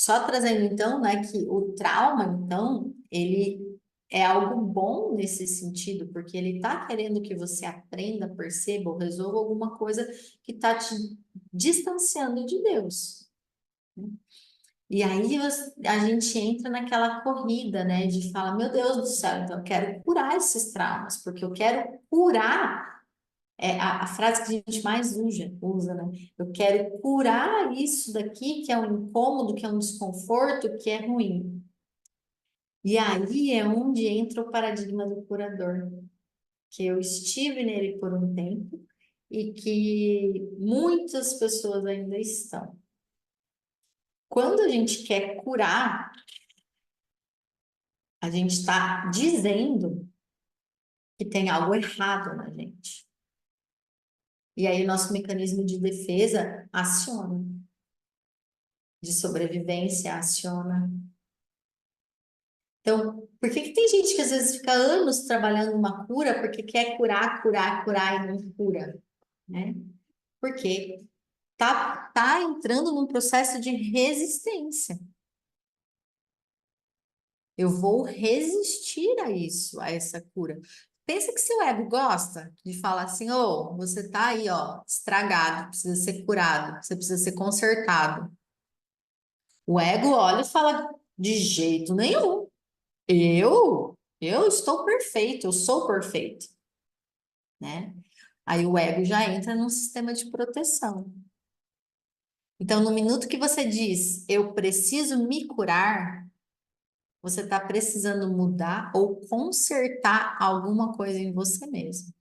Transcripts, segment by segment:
Só trazendo então, né, que o trauma, então, ele é algo bom nesse sentido, porque ele está querendo que você aprenda, perceba ou resolva alguma coisa que está te distanciando de Deus. E aí a gente entra naquela corrida, né, de falar, meu Deus do céu, então eu quero curar esses traumas, porque eu quero curar, a frase que a gente mais usa, né? Eu quero curar isso daqui, que é um incômodo, que é um desconforto, que é ruim. E aí é onde entra o paradigma do curador, que eu estive nele por um tempo e que muitas pessoas ainda estão. Quando a gente quer curar, a gente está dizendo que tem algo errado na gente. E aí o nosso mecanismo de defesa aciona, de sobrevivência aciona. Então, por que que tem gente que às vezes fica anos trabalhando uma cura porque quer curar, curar, curar e não cura, né? Porque tá entrando num processo de resistência. Eu vou resistir a isso, a essa cura. Pensa que seu ego gosta de falar assim, ô, você tá aí, ó, estragado, precisa ser curado, você precisa ser consertado. O ego olha e fala, de jeito nenhum. Eu estou perfeito, eu sou perfeito, né? Aí o ego já entra num sistema de proteção. Então, no minuto que você diz, eu preciso me curar, você está precisando mudar ou consertar alguma coisa em você mesmo.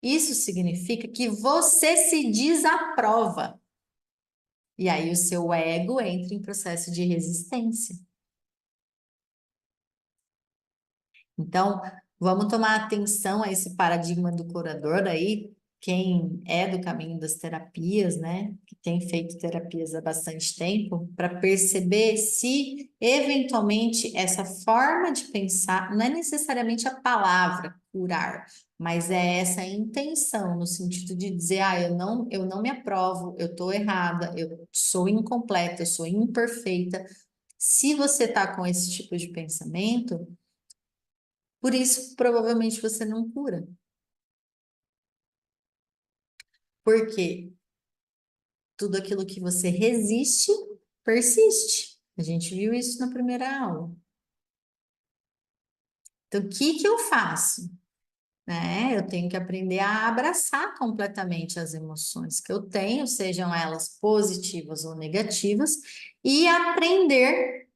Isso significa que você se desaprova. E aí o seu ego entra em processo de resistência. Então, vamos tomar atenção a esse paradigma do curador aí, quem é do caminho das terapias, né, que tem feito terapias há bastante tempo, para perceber se, eventualmente, essa forma de pensar não é necessariamente a palavra curar, mas é essa intenção, no sentido de dizer, eu não me aprovo, eu estou errada, eu sou incompleta, eu sou imperfeita. Se você está com esse tipo de pensamento, por isso, provavelmente você não cura. Porque tudo aquilo que você resiste, persiste. A gente viu isso na primeira aula. Então, o que que eu faço? Né? Eu tenho que aprender a abraçar completamente as emoções que eu tenho, sejam elas positivas ou negativas, e aprender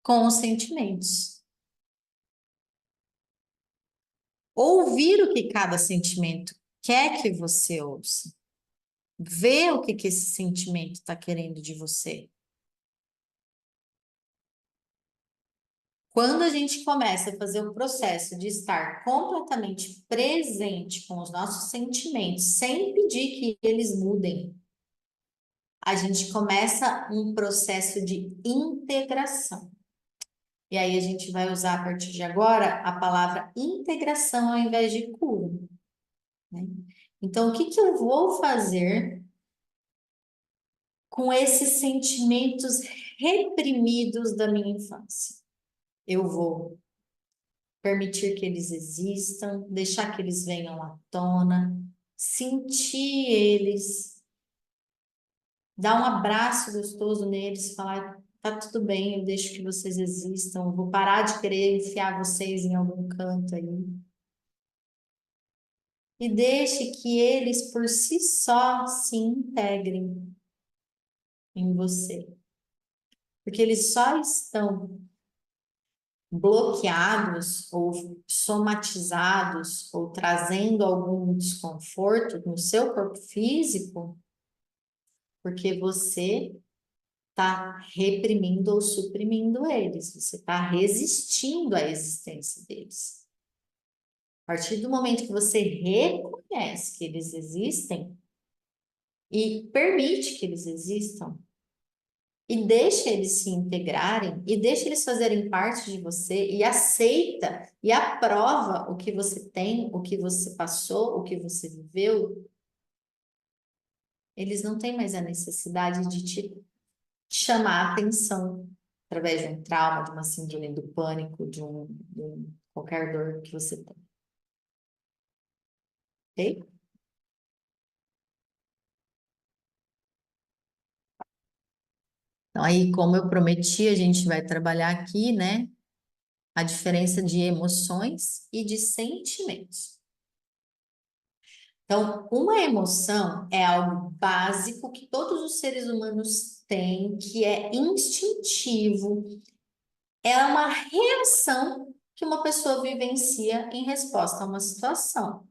com os sentimentos. Ouvir o que cada sentimento quer que você ouça. Ver o que que esse sentimento está querendo de você. Quando a gente começa a fazer o processo de estar completamente presente com os nossos sentimentos, sem pedir que eles mudem, a gente começa um processo de integração. E aí a gente vai usar a partir de agora a palavra integração ao invés de cura, né? Então, o que que eu vou fazer com esses sentimentos reprimidos da minha infância? Eu vou permitir que eles existam, deixar que eles venham à tona, sentir eles, dar um abraço gostoso neles, falar, tá tudo bem, eu deixo que vocês existam, vou parar de querer enfiar vocês em algum canto aí. E deixe que eles por si só se integrem em você. Porque eles só estão bloqueados ou somatizados ou trazendo algum desconforto no seu corpo físico, porque você está reprimindo ou suprimindo eles, você está resistindo à existência deles. A partir do momento que você reconhece que eles existem e permite que eles existam, e deixa eles se integrarem, e deixa eles fazerem parte de você, e aceita e aprova o que você tem, o que você passou, o que você viveu, eles não têm mais a necessidade de te chamar a atenção através de um trauma, de uma síndrome do pânico, qualquer dor que você tem. Ok? Então, aí, como eu prometi, a gente vai trabalhar aqui, né, a diferença de emoções e de sentimentos. Então, uma emoção é algo básico que todos os seres humanos têm, que é instintivo, é uma reação que uma pessoa vivencia em resposta a uma situação.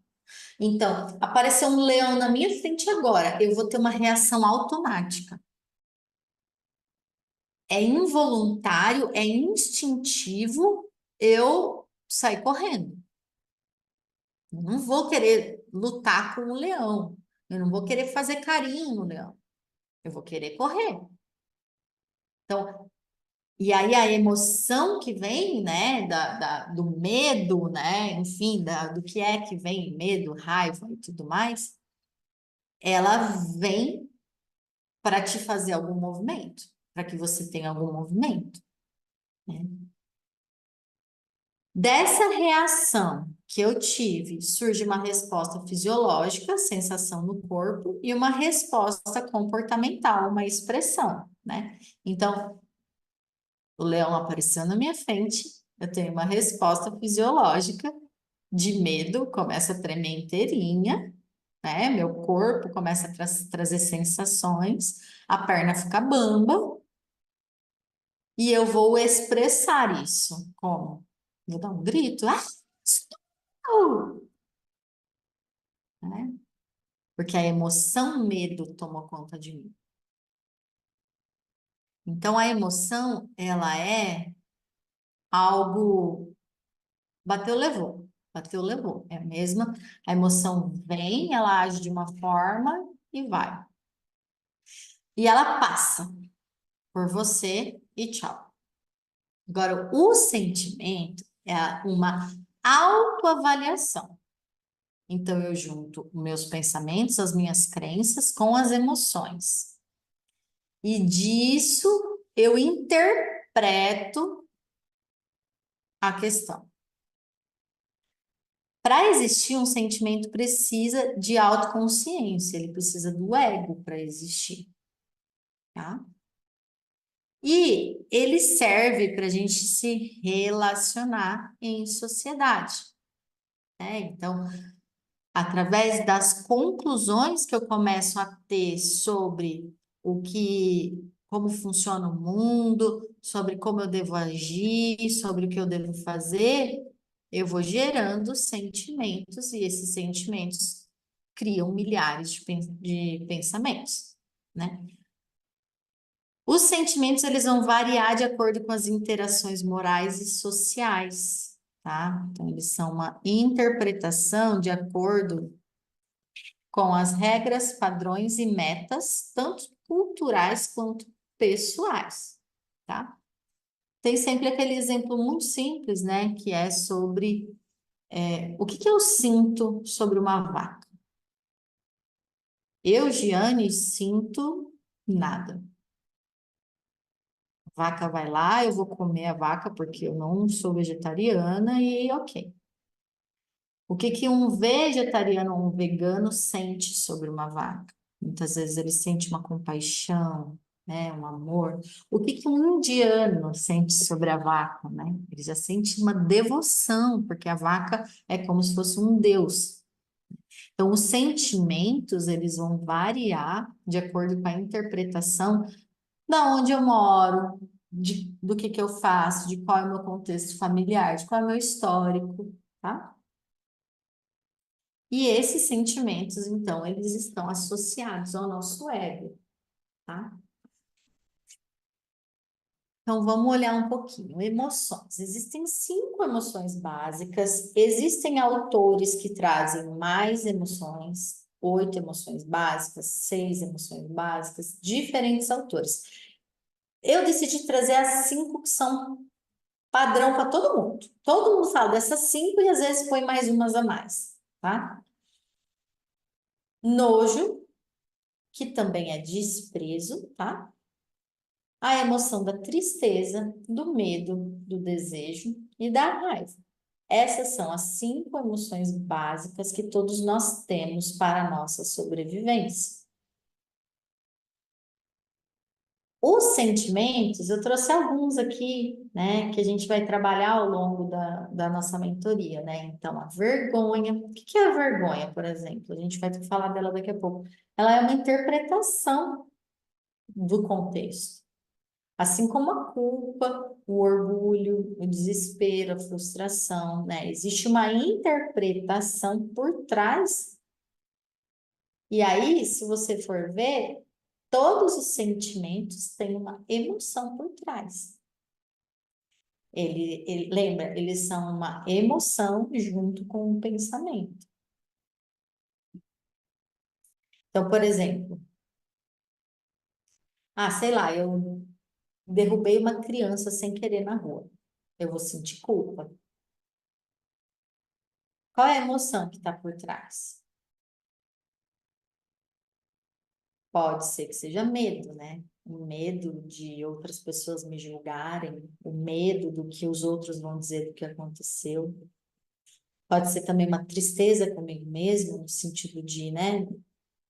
Então, apareceu um leão na minha frente agora, eu vou ter uma reação automática. É involuntário, é instintivo, eu sair correndo. Eu não vou querer lutar com o leão. Eu não vou querer fazer carinho no leão. Eu vou querer correr. Então, e aí a emoção que vem, né, do medo, né, enfim, do que é que vem, medo, raiva e tudo mais, ela vem para te fazer algum movimento, para que você tenha algum movimento, né? Dessa reação que eu tive, surge uma resposta fisiológica, sensação no corpo, e uma resposta comportamental, uma expressão, né? Então, o leão apareceu na minha frente, eu tenho uma resposta fisiológica de medo, começa a tremer inteirinha, né? Meu corpo começa a trazer sensações, a perna fica bamba, e eu vou expressar isso. Como? Vou dar um grito, estou! Né? Porque a emoção medo tomou conta de mim. Então, a emoção, ela é algo bateu, levou. Bateu, levou. É a mesma. A emoção vem, ela age de uma forma e vai. E ela passa por você e tchau. Agora, o sentimento é uma autoavaliação. Então, eu junto meus pensamentos, as minhas crenças com as emoções. E disso eu interpreto a questão. Para existir um sentimento precisa de autoconsciência, ele precisa do ego para existir, tá? E ele serve para a gente se relacionar em sociedade, né? Então, através das conclusões que eu começo a ter sobre como funciona o mundo, sobre como eu devo agir, sobre o que eu devo fazer, eu vou gerando sentimentos e esses sentimentos criam milhares de pensamentos, né? Os sentimentos eles vão variar de acordo com as interações morais e sociais, tá? Então eles são uma interpretação de acordo com as regras, padrões e metas, tanto culturais quanto pessoais, tá? Tem sempre aquele exemplo muito simples, né, que é sobre o que eu sinto sobre uma vaca. Eu, Giane, sinto nada. A vaca vai lá, eu vou comer a vaca porque eu não sou vegetariana e ok. O que que um vegetariano ou um vegano sente sobre uma vaca? Muitas vezes ele sente uma compaixão, né, um amor. O que que um indiano sente sobre a vaca, né? Ele já sente uma devoção, porque a vaca é como se fosse um deus. Então, os sentimentos, eles vão variar de acordo com a interpretação da onde eu moro, do que eu faço, de qual é o meu contexto familiar, de qual é o meu histórico, tá? E esses sentimentos, então, eles estão associados ao nosso ego, tá? Então, vamos olhar um pouquinho. Emoções. Existem 5 emoções básicas. Existem autores que trazem mais emoções, 8 emoções básicas, 6 emoções básicas, diferentes autores. Eu decidi trazer as 5 que são padrão para todo mundo. Todo mundo fala dessas 5 e às vezes põe mais umas a mais, tá? Nojo, que também é desprezo, tá? a emoção da tristeza, do medo, do desejo e da raiva. Essas são as 5 emoções básicas que todos nós temos para a nossa sobrevivência. Os sentimentos, eu trouxe alguns aqui, né, que a gente vai trabalhar ao longo da nossa mentoria, né? Então, a vergonha. O que é a vergonha, por exemplo? A gente vai falar dela daqui a pouco. Ela é uma interpretação do contexto. Assim como a culpa, o orgulho, o desespero, a frustração, né? Existe uma interpretação por trás. E aí, se você for ver, todos os sentimentos têm uma emoção por trás. Lembra, eles são uma emoção junto com um pensamento. Então, por exemplo, sei lá, eu derrubei uma criança sem querer na rua. Eu vou sentir culpa. Qual é a emoção que está por trás? Pode ser que seja medo, né? O medo de outras pessoas me julgarem, o medo do que os outros vão dizer do que aconteceu. Pode ser também uma tristeza comigo mesmo, no sentido de, né,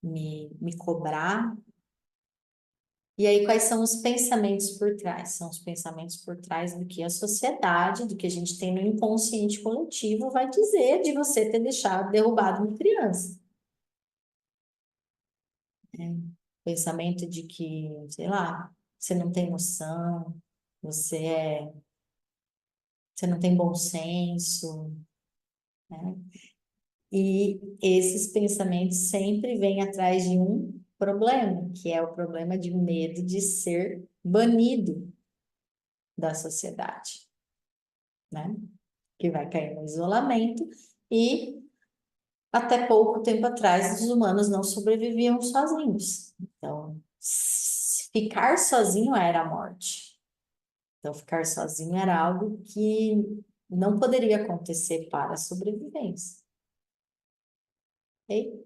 me cobrar. E aí, quais são os pensamentos por trás? São os pensamentos por trás do que a sociedade, do que a gente tem no inconsciente coletivo, vai dizer de você ter deixado derrubado uma criança. Né? Pensamento de que, sei lá, você não tem noção, você não tem bom senso, né? E esses pensamentos sempre vêm atrás de um problema, que é o problema de medo de ser banido da sociedade, né? Que vai cair no isolamento e até pouco tempo atrás os humanos não sobreviviam sozinhos. Então, ficar sozinho era a morte. Então, ficar sozinho era algo que não poderia acontecer para a sobrevivência. Ok?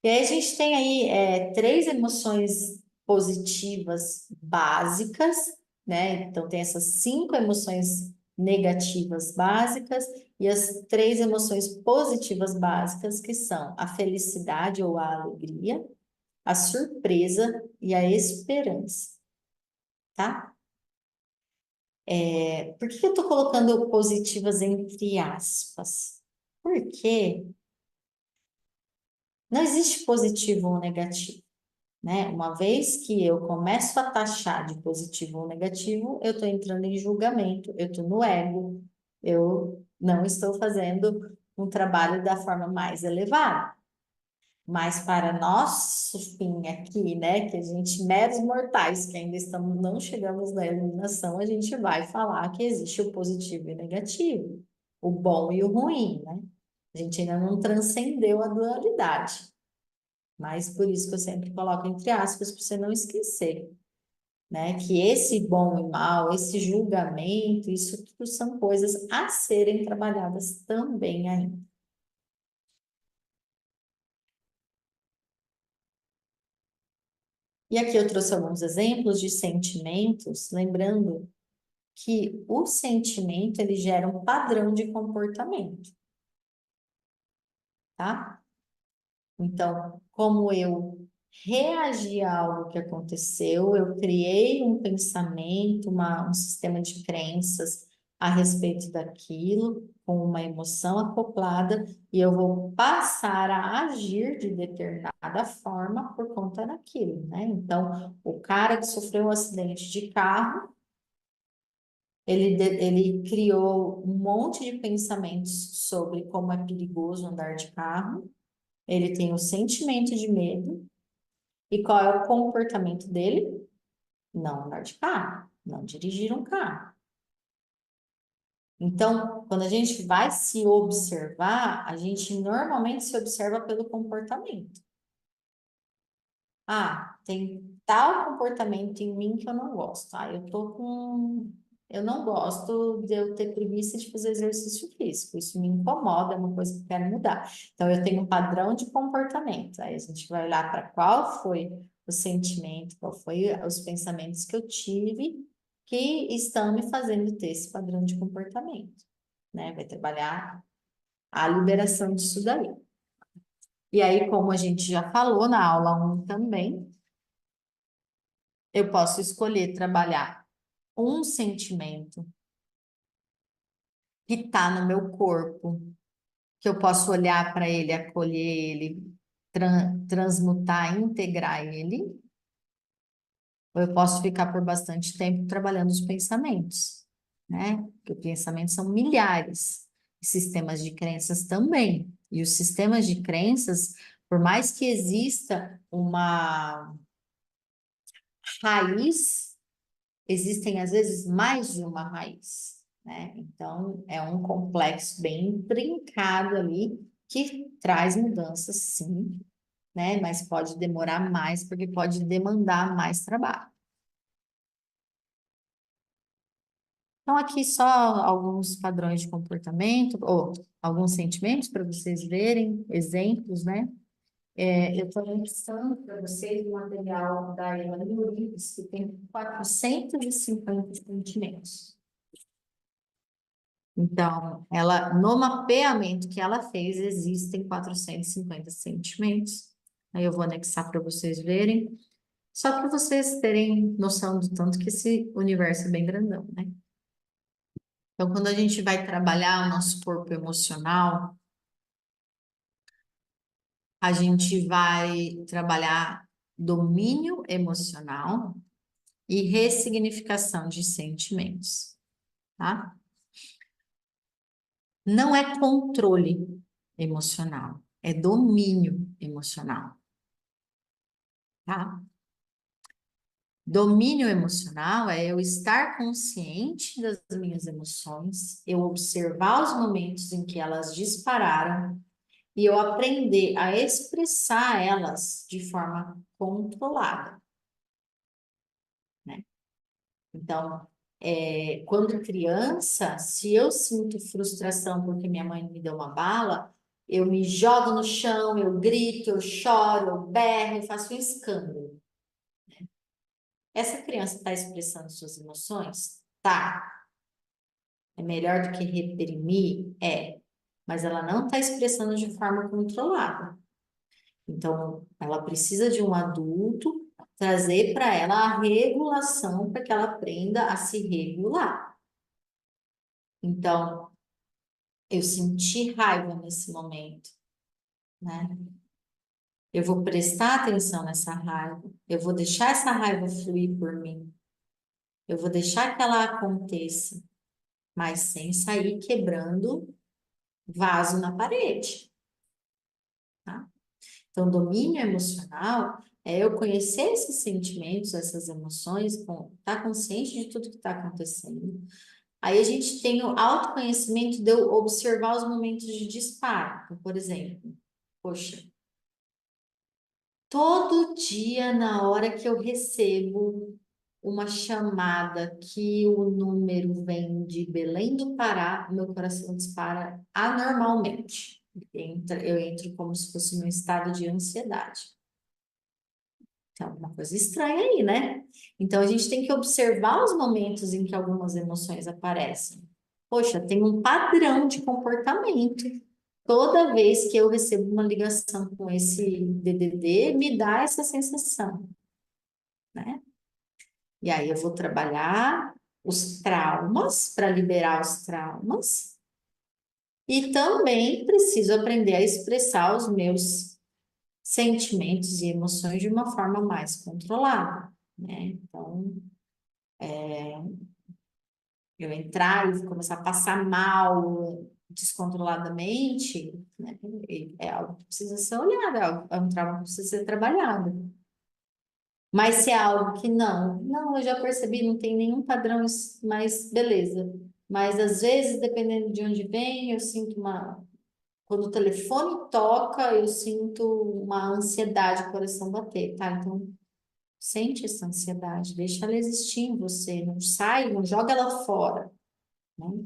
E aí a gente tem aí 3 emoções positivas básicas, né? Então tem essas 5 emoções negativas básicas e as 3 emoções positivas básicas, que são a felicidade ou a alegria, a surpresa e a esperança, tá? Por que eu tô colocando positivas entre aspas? Porque não existe positivo ou negativo. Né? Uma vez que eu começo a taxar de positivo ou negativo, eu estou entrando em julgamento, eu estou no ego, eu não estou fazendo um trabalho da forma mais elevada. Mas para nosso fim aqui, né, que a gente, meros mortais, que ainda estamos, não chegamos na iluminação, a gente vai falar que existe o positivo e o negativo, o bom e o ruim, né? A gente ainda não transcendeu a dualidade. Mas por isso que eu sempre coloco entre aspas, para você não esquecer, né? Que esse bom e mal, esse julgamento, isso tudo são coisas a serem trabalhadas também ainda. E aqui eu trouxe alguns exemplos de sentimentos, lembrando que o sentimento ele gera um padrão de comportamento, tá? Então, como eu reagi a algo que aconteceu, eu criei um pensamento, um sistema de crenças a respeito daquilo, com uma emoção acoplada, e eu vou passar a agir de determinada forma por conta daquilo, né? Então, o cara que sofreu um acidente de carro, ele criou um monte de pensamentos sobre como é perigoso andar de carro, ele tem o sentimento de medo. E qual é o comportamento dele? Não andar de carro, não dirigir um carro. Então, quando a gente vai se observar, a gente normalmente se observa pelo comportamento. Tem tal comportamento em mim que eu não gosto. Eu não gosto de eu ter preguiça de fazer exercício físico. Isso me incomoda, é uma coisa que eu quero mudar. Então, eu tenho um padrão de comportamento. Aí a gente vai olhar para qual foi o sentimento, qual foi os pensamentos que eu tive que estão me fazendo ter esse padrão de comportamento, né? Vai trabalhar a liberação disso daí. E aí, como a gente já falou na aula 1 também, eu posso escolher trabalhar um sentimento que está no meu corpo, que eu posso olhar para ele, acolher ele, transmutar, integrar ele, ou eu posso ficar por bastante tempo trabalhando os pensamentos, né? Porque os pensamentos são milhares, e sistemas de crenças também. E os sistemas de crenças, por mais que exista uma raiz, existem às vezes mais de uma raiz, né? Então, é um complexo bem brincado ali que traz mudanças, sim, né? Mas pode demorar mais porque pode demandar mais trabalho. Então, aqui só alguns padrões de comportamento, ou alguns sentimentos para vocês verem, exemplos, né? Eu estou anexando para vocês o material da Elaine Urives, que tem 450 sentimentos. Então, ela, no mapeamento que ela fez, existem 450 sentimentos. Aí eu vou anexar para vocês verem, só para vocês terem noção do tanto que esse universo é bem grandão, né? Então, quando a gente vai trabalhar o nosso corpo emocional, a gente vai trabalhar domínio emocional e ressignificação de sentimentos, tá? Não é controle emocional, é domínio emocional, tá? Domínio emocional é eu estar consciente das minhas emoções, eu observar os momentos em que elas dispararam e eu aprender a expressar elas de forma controlada, né? Então, quando criança, se eu sinto frustração porque minha mãe me deu uma bala, eu me jogo no chão, eu grito, eu choro, eu berro, eu faço um escândalo. Essa criança está expressando suas emoções? Tá. É melhor do que reprimir? É. Mas ela não está expressando de forma controlada. Então, ela precisa de um adulto trazer para ela a regulação para que ela aprenda a se regular. Então, eu senti raiva nesse momento, né? Eu vou prestar atenção nessa raiva, eu vou deixar essa raiva fluir por mim, eu vou deixar que ela aconteça, mas sem sair quebrando vaso na parede, tá? Então, domínio emocional é eu conhecer esses sentimentos, essas emoções, estar tá consciente de tudo que está acontecendo. Aí a gente tem o autoconhecimento de eu observar os momentos de disparo. Então, por exemplo, poxa, todo dia na hora que eu recebo uma chamada que o número vem de Belém do Pará, meu coração dispara anormalmente. Eu entro como se fosse num estado de ansiedade. Tem alguma coisa estranha aí, né? Então a gente tem que observar os momentos em que algumas emoções aparecem. Poxa, tem um padrão de comportamento. Toda vez que eu recebo uma ligação com esse DDD, me dá essa sensação, né? E aí eu vou trabalhar os traumas para liberar os traumas e também preciso aprender a expressar os meus sentimentos e emoções de uma forma mais controlada, né? Então, eu entrar e começar a passar mal descontroladamente, né? É algo que precisa ser olhado, é um trauma que precisa ser trabalhado. Mas se é algo que não, eu já percebi, não tem nenhum padrão, mas beleza. Mas às vezes, dependendo de onde vem, eu sinto uma. Quando o telefone toca, eu sinto uma ansiedade, o coração bater, tá? Então, sente essa ansiedade, deixa ela existir em você, não sai, não joga ela fora, né?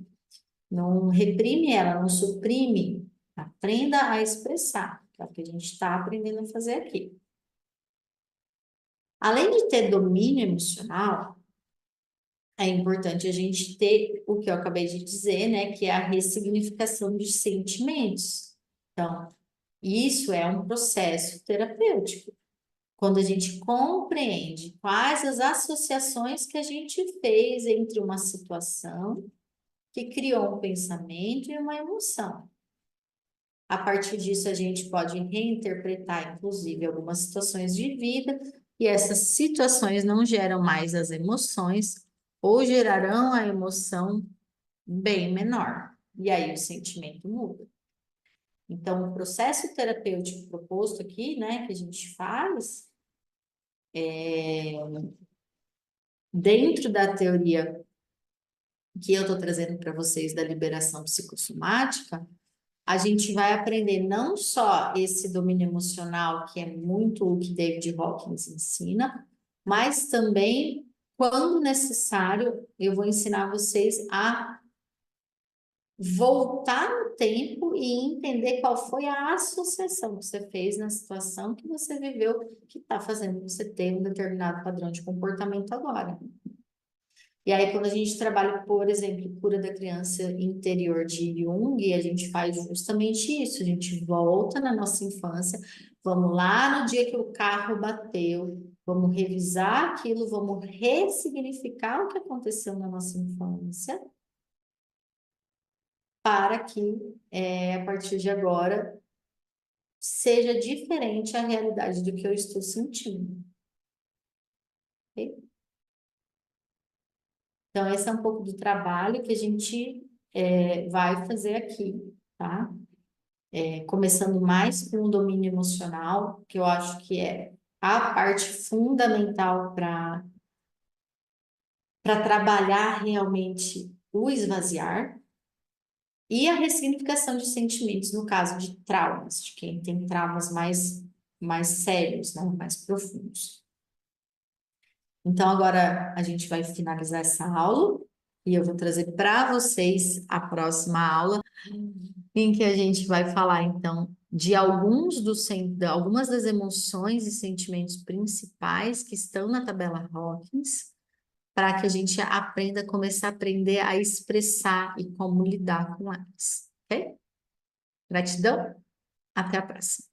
Não reprime ela, não suprime. Aprenda a expressar, que é o que a gente está aprendendo a fazer aqui. Além de ter domínio emocional, é importante a gente ter o que eu acabei de dizer, né, que é a ressignificação de sentimentos. Então, isso é um processo terapêutico. Quando a gente compreende quais as associações que a gente fez entre uma situação que criou um pensamento e uma emoção. A partir disso, a gente pode reinterpretar, inclusive, algumas situações de vida, e essas situações não geram mais as emoções, ou gerarão a emoção bem menor. E aí o sentimento muda. Então, o processo terapêutico proposto aqui, né, que a gente faz, dentro da teoria que eu estou trazendo para vocês da liberação psicossomática, a gente vai aprender não só esse domínio emocional, que é muito o que David Hawkins ensina, mas também, quando necessário, eu vou ensinar vocês a voltar no tempo e entender qual foi a associação que você fez na situação que você viveu, que está fazendo você ter um determinado padrão de comportamento agora. E aí, quando a gente trabalha, por exemplo, cura da criança interior de Jung, a gente faz justamente isso, a gente volta na nossa infância, vamos lá no dia que o carro bateu, vamos revisar aquilo, vamos ressignificar o que aconteceu na nossa infância, para que, a partir de agora, seja diferente a realidade do que eu estou sentindo. Ok? Então, esse é um pouco do trabalho que a gente vai fazer aqui, tá? Começando mais com o domínio emocional, que eu acho que é a parte fundamental para trabalhar realmente o esvaziar, e a ressignificação de sentimentos, no caso de traumas, de quem tem traumas mais sérios, né? Mais profundos. Então, agora a gente vai finalizar essa aula e eu vou trazer para vocês a próxima aula, em que a gente vai falar, então, de algumas das emoções e sentimentos principais que estão na tabela Hawkins, para que a gente aprenda, começar a aprender a expressar e como lidar com elas, ok? Gratidão, até a próxima.